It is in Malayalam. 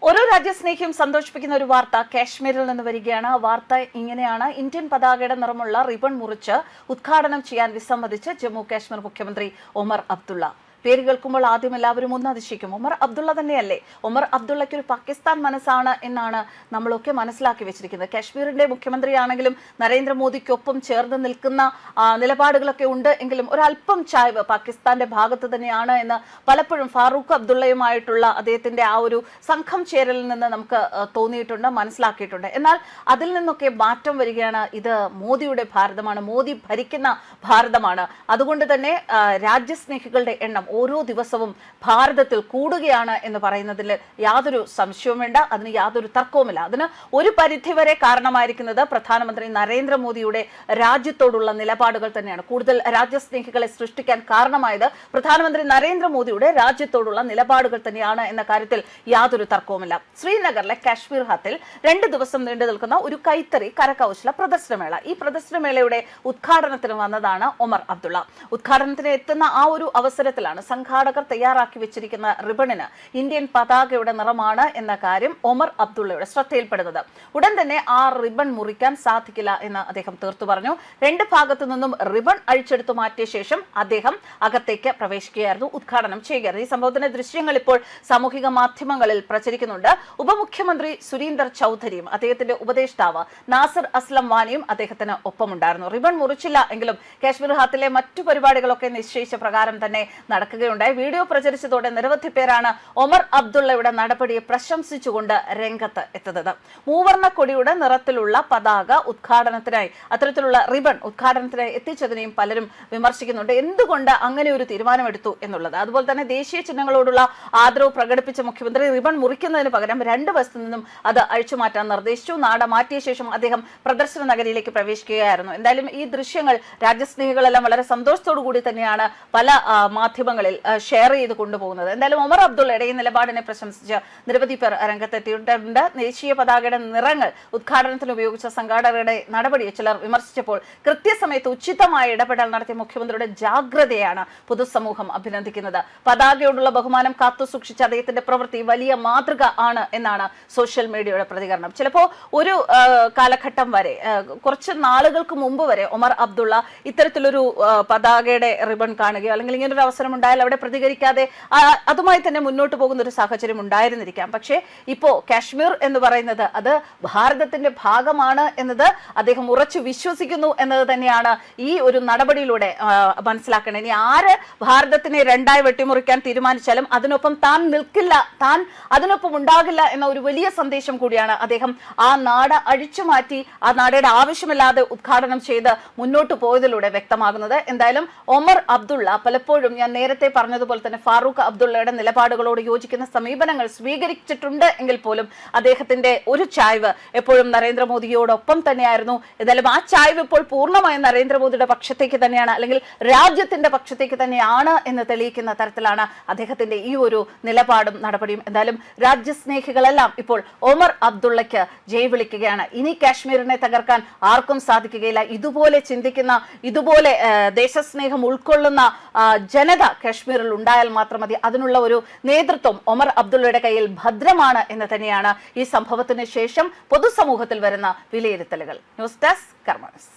ഓരോ രാജ്യസ്നേഹിയും സന്തോഷിപ്പിക്കുന്ന ഒരു വാർത്ത കാശ്മീരിൽ നിന്ന് വരികയാണ്. വാർത്ത ഇങ്ങനെയാണ്: ഇന്ത്യൻ പതാകയുടെ നിറമുള്ള റിബൺ മുറിച്ച് ഉദ്ഘാടനം ചെയ്യാൻ വിസമ്മതിച്ച് ജമ്മു കാശ്മീർ മുഖ്യമന്ത്രി ഒമർ അബ്ദുള്ള. പേര് കേൾക്കുമ്പോൾ ആദ്യം എല്ലാവരും ഒന്ന് അതിശയിക്കും. ഒമർ അബ്ദുള്ള തന്നെയല്ലേ? ഒമർ അബ്ദുള്ളയ്ക്ക് ഒരു പാകിസ്ഥാൻ മനസ്സാണ് എന്നാണ് നമ്മളൊക്കെ മനസ്സിലാക്കി വെച്ചിരിക്കുന്നത്. കാശ്മീരിന്റെ മുഖ്യമന്ത്രിയാണെങ്കിലും നരേന്ദ്രമോദിക്കൊപ്പം ചേർന്ന് നിൽക്കുന്ന നിലപാടുകളൊക്കെ ഉണ്ട് എങ്കിലും ഒരല്പം ചായ്വ് പാകിസ്ഥാന്റെ ഭാഗത്ത് തന്നെയാണ് എന്ന് പലപ്പോഴും ഫാറൂഖ് അബ്ദുള്ളയുമായിട്ടുള്ള അദ്ദേഹത്തിന്റെ ആ ഒരു സംഘം ചേരലിൽ നിന്ന് നമുക്ക് തോന്നിയിട്ടുണ്ട്, മനസ്സിലാക്കിയിട്ടുണ്ട്. എന്നാൽ അതിൽ നിന്നൊക്കെ മാറ്റം വരികയാണ്. ഇത് മോദിയുടെ ഭാരതമാണ്, മോദി ഭരിക്കുന്ന ഭാരതമാണ്. അതുകൊണ്ട് തന്നെ രാജ്യസ്നേഹികളുടെ എണ്ണം ഓരോ ദിവസവും ഭാരതത്തിൽ കൂടുകയാണ് എന്ന് പറയുന്നതിൽ യാതൊരു സംശയവും വേണ്ട, അതിന് യാതൊരു തർക്കവുമില്ല. അതിന് ഒരു പരിധിവരെ കാരണമായിരിക്കുന്നത് പ്രധാനമന്ത്രി നരേന്ദ്രമോദിയുടെ രാജ്യത്തോടുള്ള നിലപാടുകൾ തന്നെയാണ്. കൂടുതൽ രാജ്യസ്നേഹികളെ സൃഷ്ടിക്കാൻ കാരണമായത് പ്രധാനമന്ത്രി നരേന്ദ്രമോദിയുടെ രാജ്യത്തോടുള്ള നിലപാടുകൾ തന്നെയാണ് എന്ന കാര്യത്തിൽ യാതൊരു തർക്കവുമില്ല. ശ്രീനഗറിലെ കാശ്മീർ ഹത്തിൽ 2 ദിവസം നീണ്ടു നിൽക്കുന്ന ഒരു കൈത്തറി കരകൗശല പ്രദർശനമേള, ഈ പ്രദർശനമേളയുടെ ഉദ്ഘാടനത്തിന് വന്നതാണ് ഒമർ അബ്ദുള്ള. ഉദ്ഘാടനത്തിന് എത്തുന്ന ആ ഒരു അവസരത്തിലാണ് സംഘാടകർ തയ്യാറാക്കി വെച്ചിരിക്കുന്ന റിബണിന് ഇന്ത്യൻ പതാകയുടെ നിറമാണ് എന്ന കാര്യം ഒമർ അബ്ദുള്ളയുടെ ശ്രദ്ധയിൽപ്പെടുന്നത്. ഉടൻ തന്നെ ആ റിബൺ മുറിക്കാൻ സാധിക്കില്ല എന്ന് അദ്ദേഹം തീർത്തു പറഞ്ഞു. 2 ഭാഗത്തു നിന്നും റിബൺ അഴിച്ചെടുത്തു മാറ്റിയ ശേഷം അദ്ദേഹം അകത്തേക്ക് പ്രവേശിക്കുകയായിരുന്നു, ഉദ്ഘാടനം ചെയ്യുകയായിരുന്നു. ഈ സംഭവത്തിന്റെ ദൃശ്യങ്ങൾ ഇപ്പോൾ സാമൂഹിക മാധ്യമങ്ങളിൽ പ്രചരിക്കുന്നുണ്ട്. ഉപമുഖ്യമന്ത്രി സുരീന്ദർ ചൌധരിയും അദ്ദേഹത്തിന്റെ ഉപദേഷ്ടാവ് നാസിർ അസ്ലം വാനിയും അദ്ദേഹത്തിന് ഒപ്പമുണ്ടായിരുന്നു. റിബൺ മുറിച്ചില്ല എങ്കിലും കാശ്മീർ ഹാത്തിലെ മറ്റു പരിപാടികളൊക്കെ നിശ്ചയിച്ച പ്രകാരം തന്നെ നടക്കുകയുണ്ടായി. വീഡിയോ പ്രചരിച്ചതോടെ നിരവധി പേരാണ് ഒമർ അബ്ദുള്ളയുടെ നടപടിയെ പ്രശംസിച്ചുകൊണ്ട് രംഗത്ത് എത്തുന്നത്. മൂവർണ്ണ കൊടിയുടെ നിറത്തിലുള്ള പതാക ഉദ്ഘാടനത്തിനായി, അത്തരത്തിലുള്ള റിബൺ ഉദ്ഘാടനത്തിനായി എത്തിച്ചതിനെയും പലരും വിമർശിക്കുന്നുണ്ട്. എന്തുകൊണ്ട് അങ്ങനെ ഒരു തീരുമാനമെടുത്തു എന്നുള്ളത്. അതുപോലെ തന്നെ ദേശീയ ചിഹ്നങ്ങളോടുള്ള ആദരവ് പ്രകടിപ്പിച്ച മുഖ്യമന്ത്രി റിബൺ മുറിക്കുന്നതിന് പകരം 2 വശത്തു നിന്നും അത് അഴിച്ചുമാറ്റാൻ നിർദ്ദേശിച്ചു. നാട മാറ്റിയ ശേഷം അദ്ദേഹം പ്രദർശന നഗരിയിലേക്ക് പ്രവേശിക്കുകയായിരുന്നു. എന്തായാലും ഈ ദൃശ്യങ്ങൾ രാജ്യസ്നേഹികളെല്ലാം വളരെ സന്തോഷത്തോടു കൂടി തന്നെയാണ് പല മാധ്യമങ്ങളിൽ ഷെയർ ചെയ്ത് കൊണ്ടുപോകുന്നത്. എന്തായാലും ഒമർ അബ്ദുള്ളയുടെ ഈ നിലപാടിനെ പ്രശംസിച്ച് നിരവധി പേർ രംഗത്തെത്തിയിട്ടുണ്ട്. ദേശീയ പതാകയുടെ നിറങ്ങൾ ഉദ്ഘാടനത്തിന് ഉപയോഗിച്ച സംഘാടകരുടെ നടപടിയെ ചിലർ വിമർശിച്ചപ്പോൾ കൃത്യസമയത്ത് ഉചിതമായ ഇടപെടൽ നടത്തിയ മുഖ്യമന്ത്രിയുടെ ജാഗ്രതയാണ് പൊതുസമൂഹം അഭിനന്ദിക്കുന്നത്. പതാകയോടുള്ള ബഹുമാനം കാത്തുസൂക്ഷിച്ച അദ്ദേഹത്തിന്റെ പ്രവൃത്തി വലിയ മാതൃക ആണ് എന്നാണ് സോഷ്യൽ മീഡിയയുടെ പ്രതികരണം. ചിലപ്പോൾ ഒരു കാലഘട്ടം വരെ, കുറച്ച് നാളുകൾക്ക് മുമ്പ് വരെ ഒമർ അബ്ദുള്ള ഇത്തരത്തിലൊരു പതാകയുടെ റിബൺ കാണുകയോ അല്ലെങ്കിൽ ഇങ്ങനൊരു അവസരം ഉണ്ടായാൽ അവിടെ പ്രതികരിക്കാതെ അതുമായി തന്നെ മുന്നോട്ട് പോകുന്ന ഒരു സാഹചര്യം ഉണ്ടായിരുന്നിരിക്കാം. പക്ഷേ ഇപ്പോ കാശ്മീർ എന്ന് പറയുന്നത് അത് ഭാരതത്തിന്റെ ഭാഗമാണ് എന്നത് അദ്ദേഹം ഉറച്ചു വിശ്വസിക്കുന്നു എന്നത് തന്നെയാണ് ഈ ഒരു നടപടിയിലൂടെ മനസ്സിലാക്കേണ്ടത്. ഇനി ആര് ഭാരതത്തിനെ 2ആയി വെട്ടിമുറിക്കാൻ തീരുമാനിച്ചാലും അതിനൊപ്പം താൻ നിൽക്കില്ല, താൻ അതിനൊപ്പം ഉണ്ടാകില്ല എന്ന ഒരു വലിയ സന്ദേശം കൂടിയാണ് അദ്ദേഹം ആ നാട് അഴിച്ചുമാറ്റി ആ നാടയുടെ ആവശ്യമില്ലാതെ ഉദ്ഘാടനം ചെയ്ത് മുന്നോട്ട് പോയതിലൂടെ വ്യക്തമാകുന്നത്. എന്തായാലും ഒമർ അബ്ദുള്ള പലപ്പോഴും ഞാൻ നേരത്തെ പറഞ്ഞതുപോലെ തന്നെ ഫാറൂഖ് അബ്ദുള്ളയുടെ നിലപാടുകളോട് യോജിക്കുന്ന സമീപനങ്ങൾ സ്വീകരിച്ചിട്ടുണ്ട് എങ്കിൽ പോലും അദ്ദേഹത്തിന്റെ ഒരു ചായ്വ് എപ്പോഴും നരേന്ദ്രമോദിയോടൊപ്പം തന്നെയായിരുന്നു. എന്തായാലും ആ ചായ്വ് ഇപ്പോൾ പൂർണ്ണമായും നരേന്ദ്രമോദിയുടെ പക്ഷത്തേക്ക് തന്നെയാണ്, അല്ലെങ്കിൽ രാജ്യത്തിന്റെ പക്ഷത്തേക്ക് തന്നെയാണ് എന്ന് തെളിയിക്കുന്ന തരത്തിലാണ് അദ്ദേഹത്തിന്റെ ഈ ഒരു നിലപാടും നടപടിയും. എന്തായാലും രാജ്യസ്നേഹികളെല്ലാം ഇപ്പോൾ ഒമർ അബ്ദുള്ളയ്ക്ക് ജയ് വിളിക്കുകയാണ്. ഇനി കാശ്മീരിനെ തകർക്കാൻ ആർക്കും സാധിക്കുകയില്ല. ഇതുപോലെ ചിന്തിക്കുന്ന, ഇതുപോലെ ദേശസ്നേഹം ഉൾക്കൊള്ളുന്ന ജനത കാശ്മീരിൽ ഉണ്ടായാൽ മാത്രം മതി. അതിനുള്ള ഒരു നേതൃത്വം ഒമർ അബ്ദുള്ളയുടെ കയ്യിൽ ഭദ്രമാണ് എന്ന് തന്നെയാണ് ഈ സംഭവത്തിന് ശേഷം പൊതുസമൂഹത്തിൽ വരുന്ന വിലയിരുത്തലുകൾ. ന്യൂസ് ഡെസ്ക് കർമ്മ ന്യൂസ്.